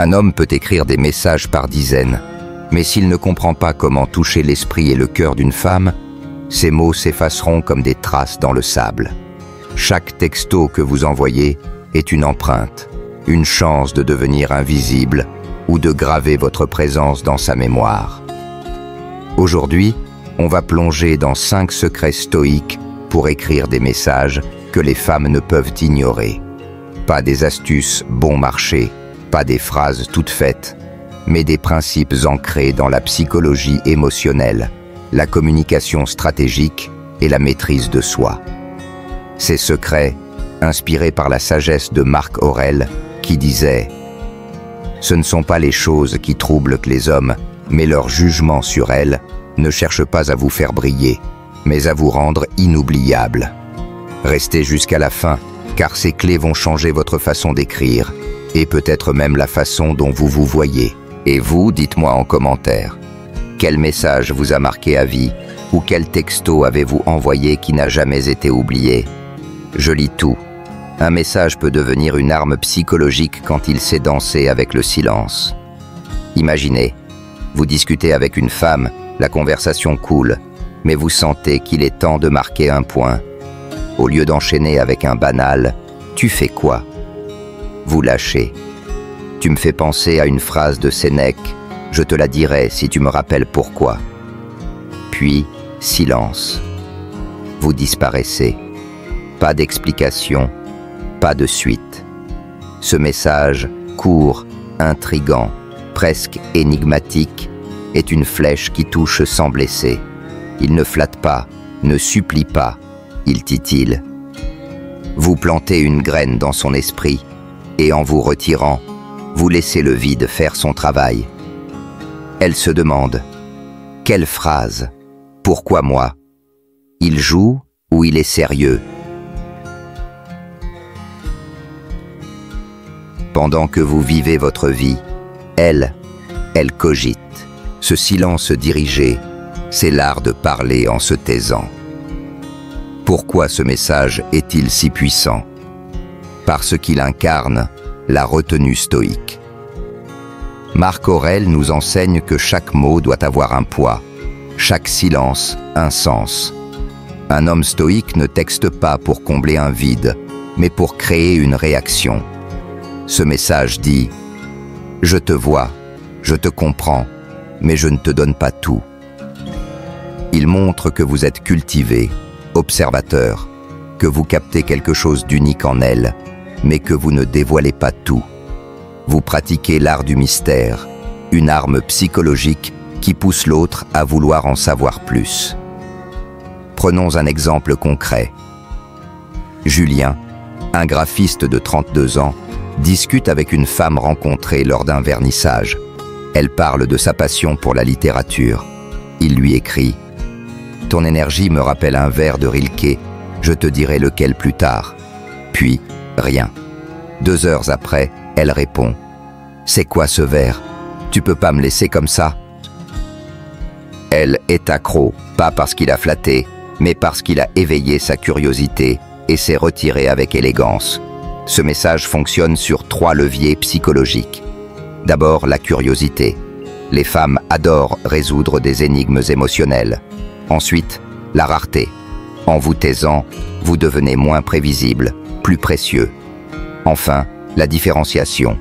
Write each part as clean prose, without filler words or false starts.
Un homme peut écrire des messages par dizaines, mais s'il ne comprend pas comment toucher l'esprit et le cœur d'une femme, ces mots s'effaceront comme des traces dans le sable. Chaque texto que vous envoyez est une empreinte, une chance de devenir invisible ou de graver votre présence dans sa mémoire. Aujourd'hui, on va plonger dans 5 secrets stoïques pour écrire des messages que les femmes ne peuvent ignorer. Pas des astuces bon marché, pas des phrases toutes faites, mais des principes ancrés dans la psychologie émotionnelle, la communication stratégique et la maîtrise de soi. Ces secrets, inspirés par la sagesse de Marc Aurèle, qui disait « Ce ne sont pas les choses qui troublent les hommes, mais leur jugement sur elles ne cherche pas à vous faire briller, mais à vous rendre inoubliable. Restez jusqu'à la fin, car ces clés vont changer votre façon d'écrire, et peut-être même la façon dont vous vous voyez. Et vous, dites-moi en commentaire, quel message vous a marqué à vie, ou quel texto avez-vous envoyé qui n'a jamais été oublié? Je lis tout. Un message peut devenir une arme psychologique quand il sait danser avec le silence. Imaginez, vous discutez avec une femme, la conversation coule, mais vous sentez qu'il est temps de marquer un point. Au lieu d'enchaîner avec un banal « Tu fais quoi ?» vous lâchez. Tu me fais penser à une phrase de Sénèque « Je te la dirai si tu me rappelles pourquoi ». Puis, silence. Vous disparaissez. Pas d'explication, pas de suite. Ce message, court, intrigant, presque énigmatique, est une flèche qui touche sans blesser. Il ne flatte pas, ne supplie pas, il titille. Vous plantez une graine dans son esprit, et en vous retirant, vous laissez le vide faire son travail. Elle se demande « Quelle phrase? Pourquoi moi ?» Il joue ou il est sérieux? Pendant que vous vivez votre vie, elle cogite. Ce silence dirigé, c'est l'art de parler en se taisant. Pourquoi ce message est-il si puissant? Parce qu'il incarne la retenue stoïque. Marc Aurèle nous enseigne que chaque mot doit avoir un poids, chaque silence un sens. Un homme stoïque ne texte pas pour combler un vide, mais pour créer une réaction. Ce message dit « Je te vois, je te comprends, mais je ne te donne pas tout. » Il montre que vous êtes cultivé, observateur, que vous captez quelque chose d'unique en elle, mais que vous ne dévoilez pas tout. Vous pratiquez l'art du mystère, une arme psychologique qui pousse l'autre à vouloir en savoir plus. Prenons un exemple concret. Julien, un graphiste de 32 ans, discute avec une femme rencontrée lors d'un vernissage. Elle parle de sa passion pour la littérature. Il lui écrit « Ton énergie me rappelle un vers de Rilke, je te dirai lequel plus tard. » Puis, rien. 2 heures après, elle répond « C'est quoi ce vers? Tu peux pas me laisser comme ça ?» Elle est accro, pas parce qu'il a flatté, mais parce qu'il a éveillé sa curiosité et s'est retiré avec élégance. Ce message fonctionne sur 3 leviers psychologiques. D'abord, la curiosité. Les femmes adorent résoudre des énigmes émotionnelles. Ensuite, la rareté. En vous taisant, vous devenez moins prévisible, plus précieux. Enfin, la différenciation.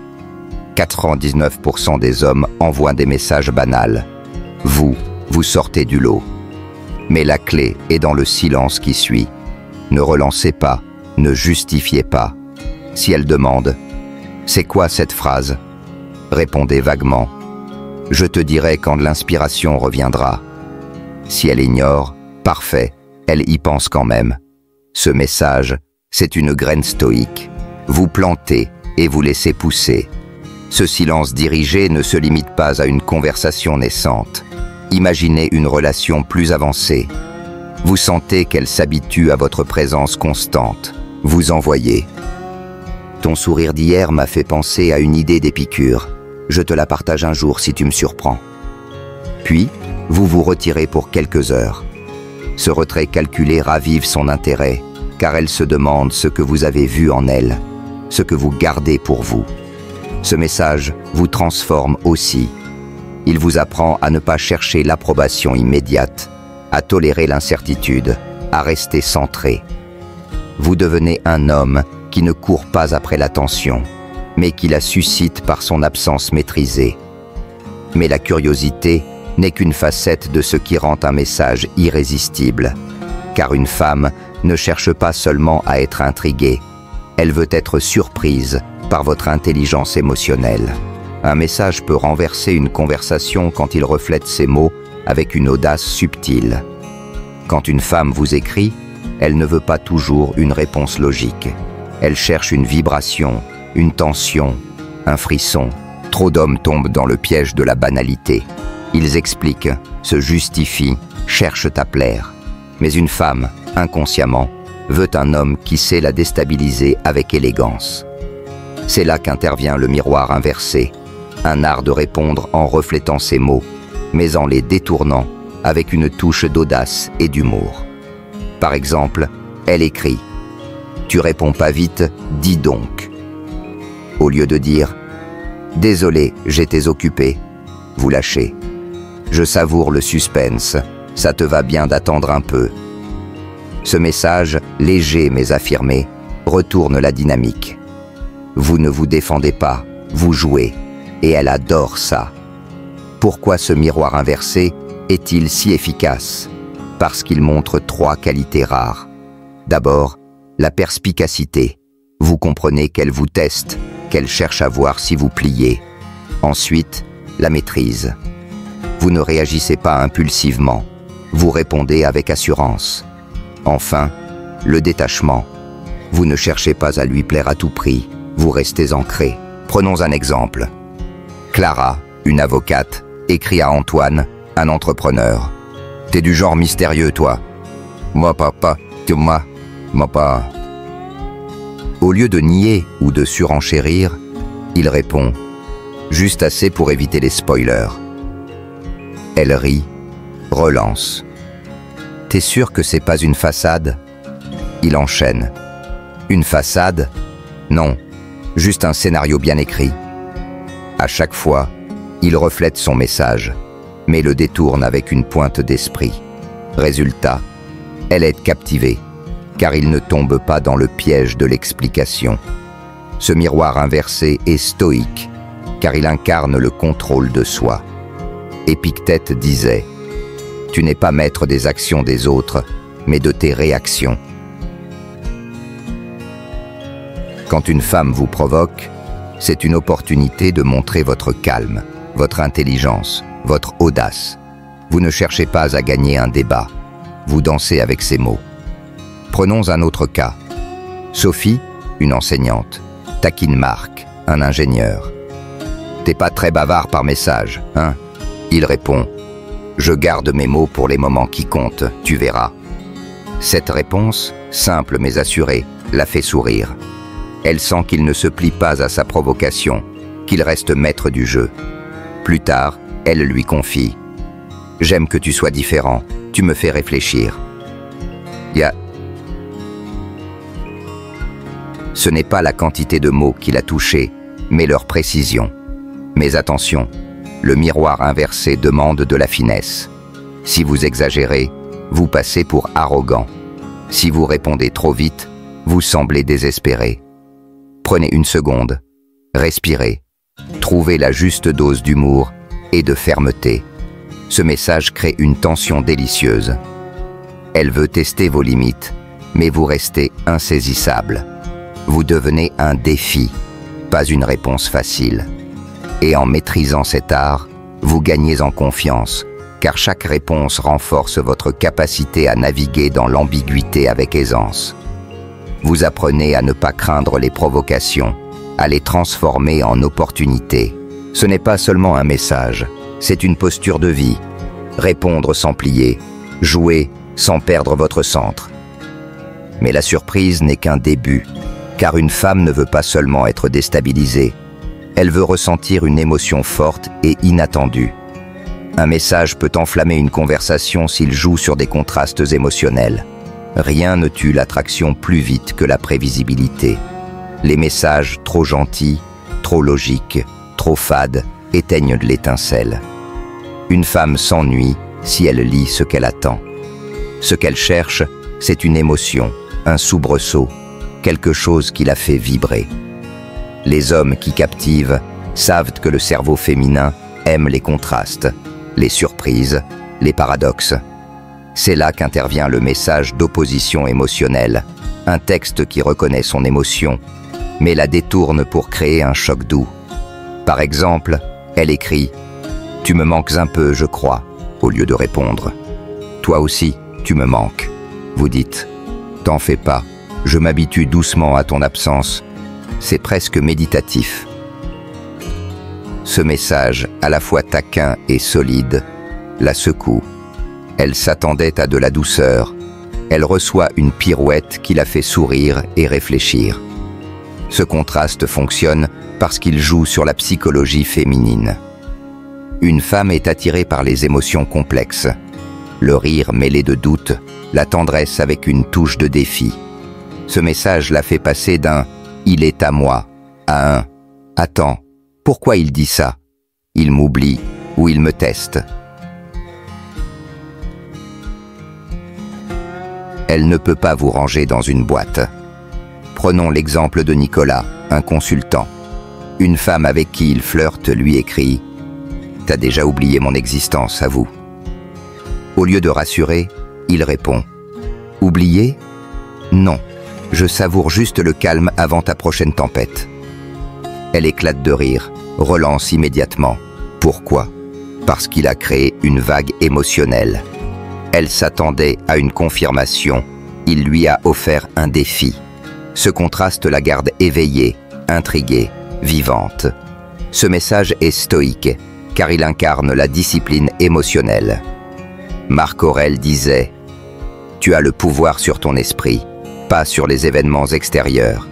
99% des hommes envoient des messages banals. Vous sortez du lot. Mais la clé est dans le silence qui suit. Ne relancez pas, ne justifiez pas. Si elle demande « C'est quoi cette phrase ?» Répondez vaguement « Je te dirai quand l'inspiration reviendra. » Si elle ignore, parfait, elle y pense quand même. Ce message, c'est une graine stoïque. Vous plantez et vous laissez pousser. Ce silence dirigé ne se limite pas à une conversation naissante. Imaginez une relation plus avancée. Vous sentez qu'elle s'habitue à votre présence constante. Vous envoyez. Ton sourire d'hier m'a fait penser à une idée d'Épicure. Je te la partage un jour si tu me surprends. Puis, vous vous retirez pour quelques heures. Ce retrait calculé ravive son intérêt, car elle se demande ce que vous avez vu en elle, ce que vous gardez pour vous. Ce message vous transforme aussi. Il vous apprend à ne pas chercher l'approbation immédiate, à tolérer l'incertitude, à rester centré. Vous devenez un homme qui ne court pas après l'attention, mais qui la suscite par son absence maîtrisée. Mais la curiosité n'est qu'une facette de ce qui rend un message irrésistible, car une femme ne cherche pas seulement à être intriguée, elle veut être surprise par votre intelligence émotionnelle. Un message peut renverser une conversation quand il reflète ses mots avec une audace subtile. Quand une femme vous écrit, elle ne veut pas toujours une réponse logique. Elle cherche une vibration, une tension, un frisson. Trop d'hommes tombent dans le piège de la banalité. Ils expliquent, se justifient, cherchent à plaire. Mais une femme, inconsciemment, veut un homme qui sait la déstabiliser avec élégance. C'est là qu'intervient le miroir inversé, un art de répondre en reflétant ses mots, mais en les détournant avec une touche d'audace et d'humour. Par exemple, elle écrit « Tu réponds pas vite, dis donc ». Au lieu de dire « Désolé, j'étais occupé », vous lâchez. Je savoure le suspense, ça te va bien d'attendre un peu. Ce message, léger mais affirmé, retourne la dynamique. Vous ne vous défendez pas, vous jouez, et elle adore ça. Pourquoi ce miroir inversé est-il si efficace? Parce qu'il montre 3 qualités rares. D'abord, la perspicacité. Vous comprenez qu'elle vous teste, qu'elle cherche à voir si vous pliez. Ensuite, la maîtrise. Vous ne réagissez pas impulsivement, vous répondez avec assurance. Enfin, le détachement. Vous ne cherchez pas à lui plaire à tout prix, vous restez ancré. Prenons un exemple. Clara, une avocate, écrit à Antoine, un entrepreneur. « T'es du genre mystérieux, toi. »« Moi, papa, moi, pas. » Au lieu de nier ou de surenchérir, il répond « Juste assez pour éviter les spoilers. » Elle rit, relance. « T'es sûr que c'est pas une façade ?» Il enchaîne. « Une façade? Non, juste un scénario bien écrit. » À chaque fois, il reflète son message, mais le détourne avec une pointe d'esprit. Résultat, elle est captivée, car il ne tombe pas dans le piège de l'explication. Ce miroir inversé est stoïque, car il incarne le contrôle de soi. Épictète disait « Tu n'es pas maître des actions des autres, mais de tes réactions. » Quand une femme vous provoque, c'est une opportunité de montrer votre calme, votre intelligence, votre audace. Vous ne cherchez pas à gagner un débat, vous dansez avec ces mots. Prenons un autre cas. Sophie, une enseignante, taquine Marc, un ingénieur. « T'es pas très bavard par message, hein ?» Il répond « Je garde mes mots pour les moments qui comptent, tu verras. » Cette réponse, simple mais assurée, la fait sourire. Elle sent qu'il ne se plie pas à sa provocation, qu'il reste maître du jeu. Plus tard, elle lui confie « J'aime que tu sois différent, tu me fais réfléchir. » Ce n'est pas la quantité de mots qui l'a touché, mais leur précision. Mais attention, le miroir inversé demande de la finesse. Si vous exagérez, vous passez pour arrogant. Si vous répondez trop vite, vous semblez désespéré. Prenez une seconde, respirez, trouvez la juste dose d'humour et de fermeté. Ce message crée une tension délicieuse. Elle veut tester vos limites, mais vous restez insaisissable. Vous devenez un défi, pas une réponse facile. Et en maîtrisant cet art, vous gagnez en confiance, car chaque réponse renforce votre capacité à naviguer dans l'ambiguïté avec aisance. Vous apprenez à ne pas craindre les provocations, à les transformer en opportunités. Ce n'est pas seulement un message, c'est une posture de vie. Répondre sans plier, jouer sans perdre votre centre. Mais la surprise n'est qu'un début, car une femme ne veut pas seulement être déstabilisée, elle veut ressentir une émotion forte et inattendue. Un message peut enflammer une conversation s'il joue sur des contrastes émotionnels. Rien ne tue l'attraction plus vite que la prévisibilité. Les messages trop gentils trop logiques, trop fades, éteignent de l'étincelle. Une femme s'ennuie si elle lit ce qu'elle attend. Ce qu'elle cherche, c'est une émotion, un soubresaut, quelque chose qui la fait vibrer. Les hommes qui captivent savent que le cerveau féminin aime les contrastes, les surprises, les paradoxes. C'est là qu'intervient le message d'opposition émotionnelle, un texte qui reconnaît son émotion, mais la détourne pour créer un choc doux. Par exemple, elle écrit « Tu me manques un peu, je crois », au lieu de répondre « Toi aussi, tu me manques ». Vous dites « T'en fais pas, je m'habitue doucement à ton absence ». C'est presque méditatif. Ce message, à la fois taquin et solide, la secoue. Elle s'attendait à de la douceur. Elle reçoit une pirouette qui la fait sourire et réfléchir. Ce contraste fonctionne parce qu'il joue sur la psychologie féminine. Une femme est attirée par les émotions complexes. Le rire mêlé de doute, la tendresse avec une touche de défi. Ce message la fait passer d'un « il est à moi » à un « attends, pourquoi il dit ça? Il m'oublie ou il me teste ?» Elle ne peut pas vous ranger dans une boîte. Prenons l'exemple de Nicolas, un consultant. Une femme avec qui il flirte lui écrit « T'as déjà oublié mon existence, avoue ». Au lieu de rassurer, il répond « Oublié? Non, je savoure juste le calme avant ta prochaine tempête ». Elle éclate de rire, relance immédiatement. Pourquoi? Parce qu'il a créé une vague émotionnelle. Elle s'attendait à une confirmation, il lui a offert un défi. Ce contraste la garde éveillée, intriguée, vivante. Ce message est stoïque, car il incarne la discipline émotionnelle. Marc Aurèle disait « Tu as le pouvoir sur ton esprit, pas sur les événements extérieurs. »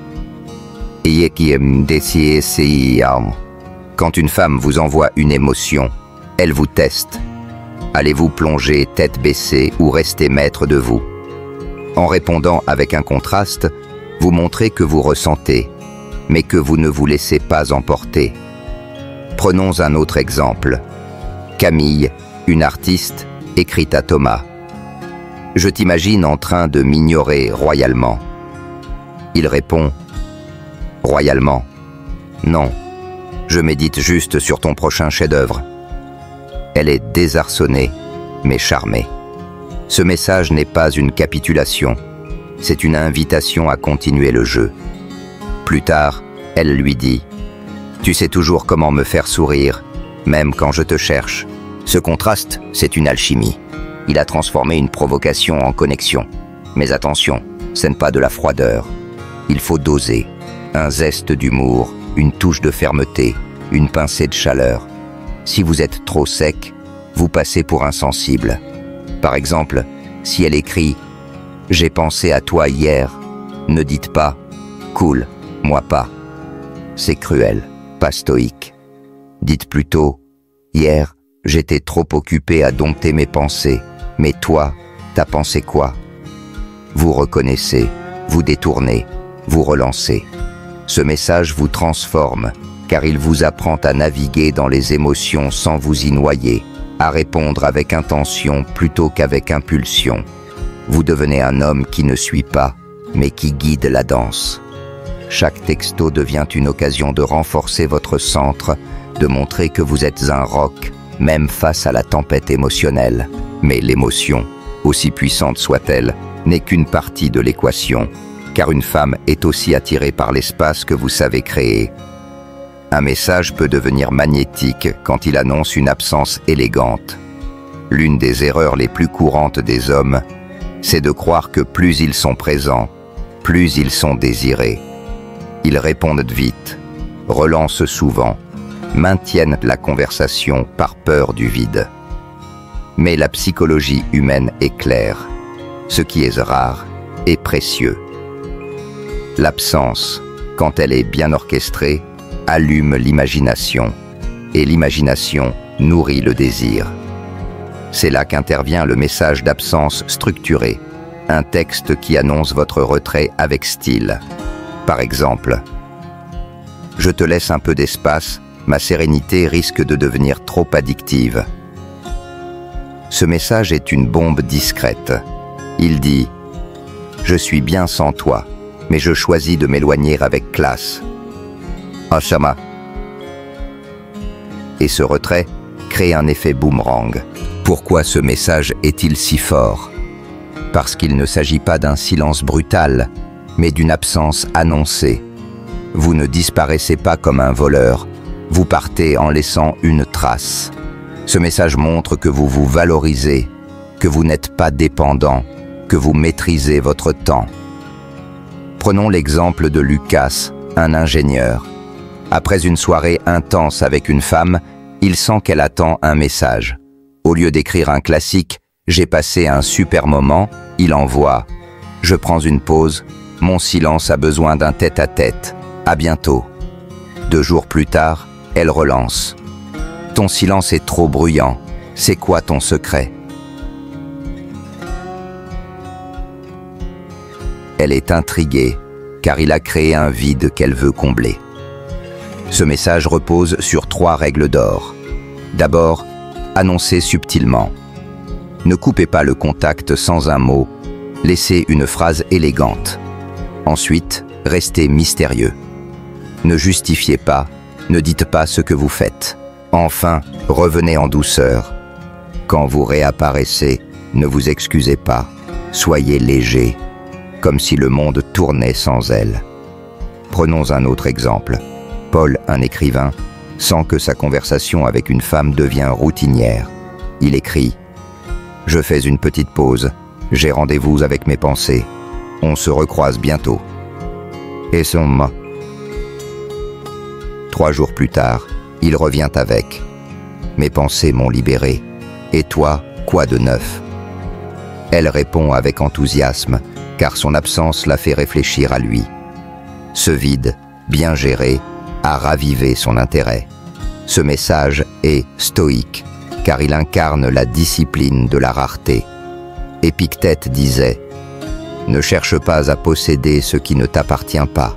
Quand une femme vous envoie une émotion, elle vous teste. Allez-vous plonger tête baissée ou rester maître de vous? En répondant avec un contraste, vous montrez que vous ressentez, mais que vous ne vous laissez pas emporter. Prenons un autre exemple. Camille, une artiste, écrit à Thomas « Je t'imagine en train de m'ignorer royalement. » Il répond « Royalement? Non, je médite juste sur ton prochain chef-d'œuvre. » Elle est désarçonnée, mais charmée. Ce message n'est pas une capitulation, c'est une invitation à continuer le jeu. Plus tard, elle lui dit « Tu sais toujours comment me faire sourire, même quand je te cherche. » Ce contraste, c'est une alchimie. Il a transformé une provocation en connexion. Mais attention, ce n'est pas de la froideur. Il faut doser. Un zeste d'humour, une touche de fermeté, une pincée de chaleur. Si vous êtes trop sec, vous passez pour insensible. Par exemple, si elle écrit « J'ai pensé à toi hier », ne dites pas « Cool, moi pas ». C'est cruel, pas stoïque. Dites plutôt « Hier, j'étais trop occupé à dompter mes pensées, mais toi, t'as pensé quoi ?» Vous reconnaissez, vous détournez, vous relancez. Ce message vous transforme, car il vous apprend à naviguer dans les émotions sans vous y noyer, à répondre avec intention plutôt qu'avec impulsion. Vous devenez un homme qui ne suit pas, mais qui guide la danse. Chaque texto devient une occasion de renforcer votre centre, de montrer que vous êtes un roc, même face à la tempête émotionnelle. Mais l'émotion, aussi puissante soit-elle, n'est qu'une partie de l'équation, car une femme est aussi attirée par l'espace que vous savez créer. Un message peut devenir magnétique quand il annonce une absence élégante. L'une des erreurs les plus courantes des hommes, c'est de croire que plus ils sont présents, plus ils sont désirés. Ils répondent vite, relancent souvent, maintiennent la conversation par peur du vide. Mais la psychologie humaine est claire. Ce qui est rare est précieux. L'absence, quand elle est bien orchestrée, allume l'imagination, et l'imagination nourrit le désir. C'est là qu'intervient le message d'absence structuré, un texte qui annonce votre retrait avec style. Par exemple, Je te laisse un peu d'espace, ma sérénité risque de devenir trop addictive. Ce message est une bombe discrète. Il dit « Je suis bien sans toi, mais je choisis de m'éloigner avec classe. » Ashama. Et ce retrait crée un effet boomerang. Pourquoi ce message est-il si fort? Parce qu'il ne s'agit pas d'un silence brutal, mais d'une absence annoncée. Vous ne disparaissez pas comme un voleur, vous partez en laissant une trace. Ce message montre que vous vous valorisez, que vous n'êtes pas dépendant, que vous maîtrisez votre temps. Prenons l'exemple de Lucas, un ingénieur. Après une soirée intense avec une femme, il sent qu'elle attend un message. Au lieu d'écrire un classique « J'ai passé un super moment », il envoie « Je prends une pause, mon silence a besoin d'un tête-à-tête. À bientôt. » 2 jours plus tard, elle relance. « Ton silence est trop bruyant. C'est quoi ton secret ?» Elle est intriguée, car il a créé un vide qu'elle veut combler. Ce message repose sur 3 règles d'or. D'abord, annoncez subtilement. Ne coupez pas le contact sans un mot, laissez une phrase élégante. Ensuite, restez mystérieux. Ne justifiez pas, ne dites pas ce que vous faites. Enfin, revenez en douceur. Quand vous réapparaissez, ne vous excusez pas, soyez léger, comme si le monde tournait sans elle. Prenons un autre exemple. Paul, un écrivain, sent que sa conversation avec une femme devient routinière. Il écrit « Je fais une petite pause, j'ai rendez-vous avec mes pensées. On se recroise bientôt. » Et son mot. 3 jours plus tard, il revient avec « Mes pensées m'ont libéré. Et toi, quoi de neuf ?» Elle répond avec enthousiasme, car son absence l'a fait réfléchir à lui. Ce vide, bien géré, a ravivé son intérêt. Ce message est stoïque, car il incarne la discipline de la rareté. Épictète disait « Ne cherche pas à posséder ce qui ne t'appartient pas. »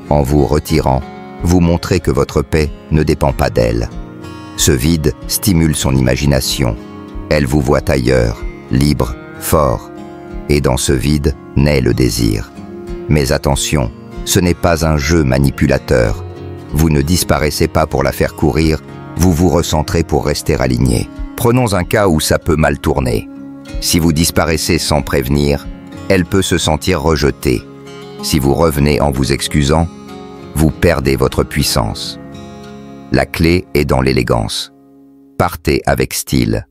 En vous retirant, vous montrez que votre paix ne dépend pas d'elle. Ce vide stimule son imagination. Elle vous voit ailleurs, libre, fort. Et dans ce vide naît le désir. Mais attention, ce n'est pas un jeu manipulateur. Vous ne disparaissez pas pour la faire courir, vous vous recentrez pour rester aligné. Prenons un cas où ça peut mal tourner. Si vous disparaissez sans prévenir, elle peut se sentir rejetée. Si vous revenez en vous excusant, vous perdez votre puissance. La clé est dans l'élégance. Partez avec style.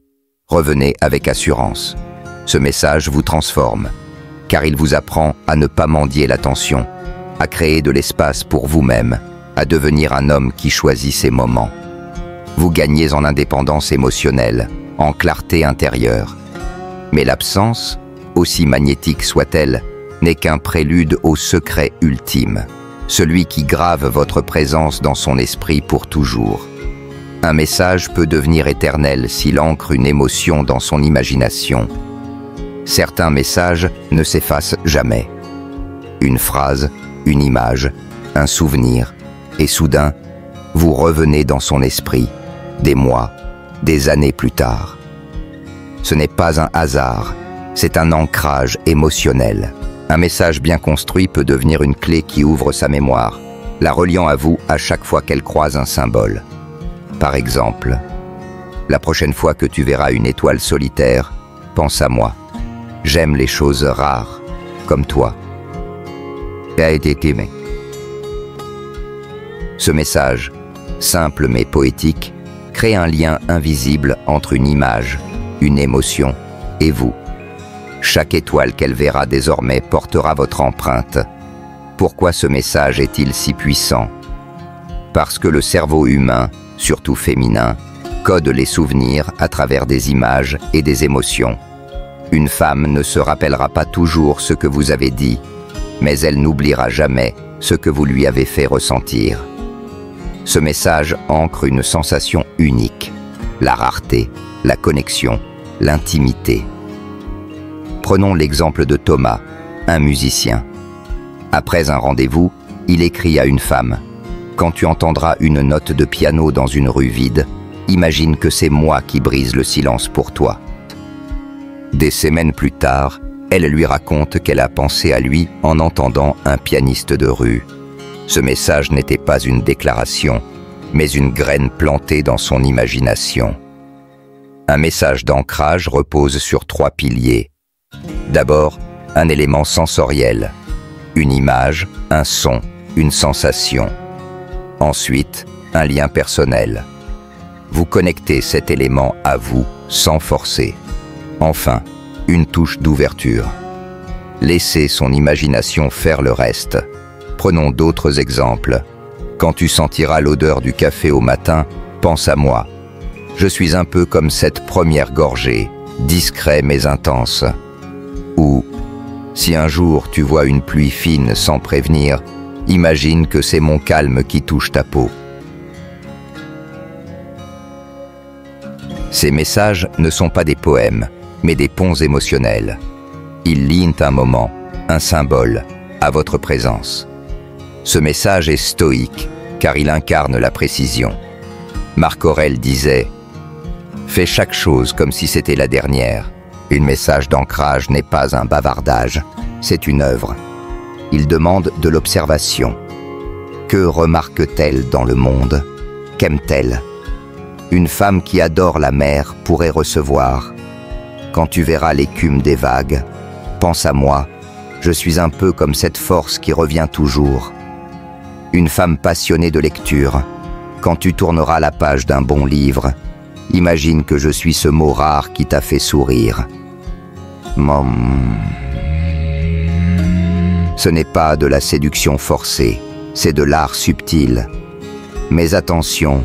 Revenez avec assurance. Ce message vous transforme, car il vous apprend à ne pas mendier l'attention, à créer de l'espace pour vous-même, à devenir un homme qui choisit ses moments. Vous gagnez en indépendance émotionnelle, en clarté intérieure. Mais l'absence, aussi magnétique soit-elle, n'est qu'un prélude au secret ultime, celui qui grave votre présence dans son esprit pour toujours. Un message peut devenir éternel s'il ancre une émotion dans son imagination. Certains messages ne s'effacent jamais. Une phrase, une image, un souvenir, et soudain, vous revenez dans son esprit, des mois, des années plus tard. Ce n'est pas un hasard, c'est un ancrage émotionnel. Un message bien construit peut devenir une clé qui ouvre sa mémoire, la reliant à vous à chaque fois qu'elle croise un symbole. Par exemple, la prochaine fois que tu verras une étoile solitaire, pense à moi. J'aime les choses rares, comme toi. A été aimé. Ce message, simple mais poétique, crée un lien invisible entre une image, une émotion et vous. Chaque étoile qu'elle verra désormais portera votre empreinte. Pourquoi ce message est-il si puissant? Parce que le cerveau humain, surtout féminin, code les souvenirs à travers des images et des émotions. Une femme ne se rappellera pas toujours ce que vous avez dit, mais elle n'oubliera jamais ce que vous lui avez fait ressentir. Ce message ancre une sensation unique, la rareté, la connexion, l'intimité. Prenons l'exemple de Thomas, un musicien. Après un rendez-vous, il écrit à une femme: « Quand tu entendras une note de piano dans une rue vide, imagine que c'est moi qui brise le silence pour toi. » Des semaines plus tard, elle lui raconte qu'elle a pensé à lui en entendant un pianiste de rue. Ce message n'était pas une déclaration, mais une graine plantée dans son imagination. Un message d'ancrage repose sur 3 piliers. D'abord, un élément sensoriel, une image, un son, une sensation. Ensuite, un lien personnel. Vous connectez cet élément à vous, sans forcer. Enfin, une touche d'ouverture. Laissez son imagination faire le reste. Prenons d'autres exemples. Quand tu sentiras l'odeur du café au matin, pense à moi. Je suis un peu comme cette première gorgée, discret mais intense. Ou, si un jour tu vois une pluie fine sans prévenir, imagine que c'est mon calme qui touche ta peau. Ces messages ne sont pas des poèmes, mais des ponts émotionnels. Ils lient un moment, un symbole, à votre présence. Ce message est stoïque, car il incarne la précision. Marc Aurèle disait « Fais chaque chose comme si c'était la dernière. Un message d'ancrage n'est pas un bavardage, c'est une œuvre. Il demande de l'observation. Que remarque-t-elle dans le monde? Qu'aime-t-elle? Une femme qui adore la mer pourrait recevoir. Quand tu verras l'écume des vagues, pense à moi, je suis un peu comme cette force qui revient toujours. Une femme passionnée de lecture, quand tu tourneras la page d'un bon livre, imagine que je suis ce mot rare qui t'a fait sourire. Ce n'est pas de la séduction forcée, c'est de l'art subtil. Mais attention,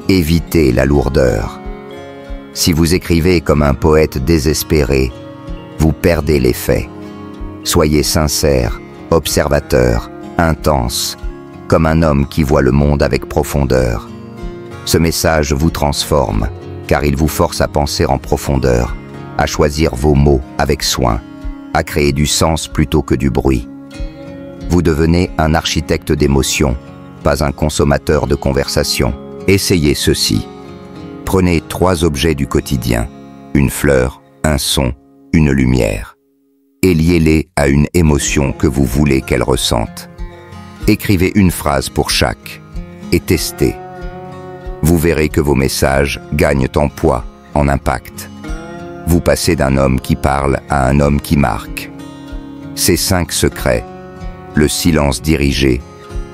évitez la lourdeur. Si vous écrivez comme un poète désespéré, vous perdez l'effet. Soyez sincère, observateur, intense, comme un homme qui voit le monde avec profondeur. Ce message vous transforme, car il vous force à penser en profondeur, à choisir vos mots avec soin, à créer du sens plutôt que du bruit. Vous devenez un architecte d'émotions, pas un consommateur de conversation. Essayez ceci. Prenez 3 objets du quotidien, une fleur, un son, une lumière, et liez-les à une émotion que vous voulez qu'elle ressente. Écrivez une phrase pour chaque, et testez. Vous verrez que vos messages gagnent en poids, en impact. Vous passez d'un homme qui parle à un homme qui marque. Ces 5 secrets, le silence dirigé,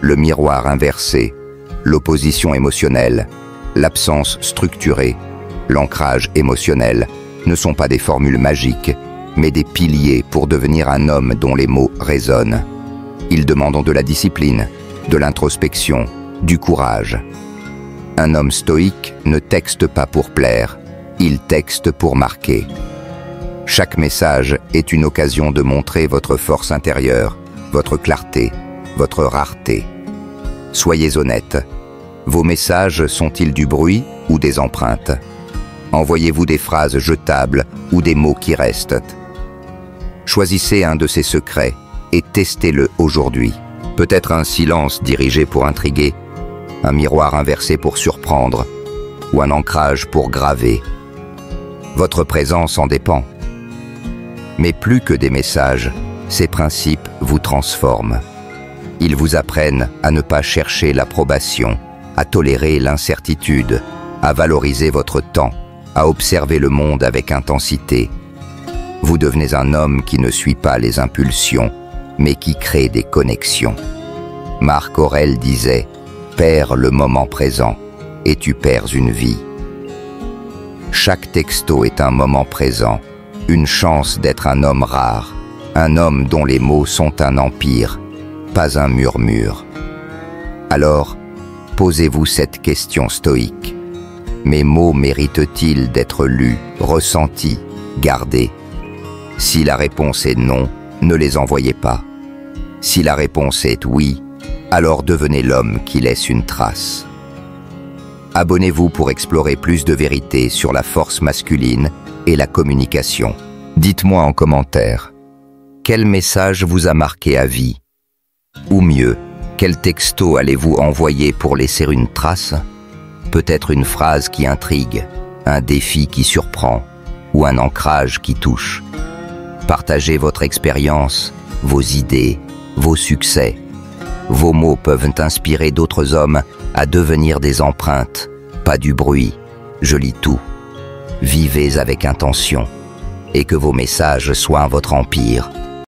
le miroir inversé, l'opposition émotionnelle, l'absence structurée, l'ancrage émotionnel, ne sont pas des formules magiques, mais des piliers pour devenir un homme dont les mots résonnent. Ils demandent de la discipline, de l'introspection, du courage. Un homme stoïque ne texte pas pour plaire, il texte pour marquer. Chaque message est une occasion de montrer votre force intérieure, votre clarté, votre rareté. Soyez honnête. Vos messages sont-ils du bruit ou des empreintes? Envoyez-vous des phrases jetables ou des mots qui restent? Choisissez un de ces secrets et testez-le aujourd'hui. Peut-être un silence dirigé pour intriguer, un miroir inversé pour surprendre, ou un ancrage pour graver. Votre présence en dépend. Mais plus que des messages, ces principes vous transforment. Ils vous apprennent à ne pas chercher l'approbation, à tolérer l'incertitude, à valoriser votre temps, à observer le monde avec intensité. Vous devenez un homme qui ne suit pas les impulsions, mais qui crée des connexions. Marc Aurèle disait « Perds le moment présent et tu perds une vie ». Chaque texto est un moment présent, une chance d'être un homme rare, un homme dont les mots sont un empire, pas un murmure. Alors, posez-vous cette question stoïque. Mes mots méritent-ils d'être lus, ressentis, gardés? Si la réponse est non, ne les envoyez pas. Si la réponse est oui, alors devenez l'homme qui laisse une trace. Abonnez-vous pour explorer plus de vérités sur la force masculine et la communication. Dites-moi en commentaire, quel message vous a marqué à vie? Ou mieux, quel texto allez-vous envoyer pour laisser une trace? Peut-être une phrase qui intrigue, un défi qui surprend, ou un ancrage qui touche. Partagez votre expérience, vos idées, vos succès. Vos mots peuvent inspirer d'autres hommes à devenir des empreintes, pas du bruit. Je lis tout. Vivez avec intention, et que vos messages soient votre empire.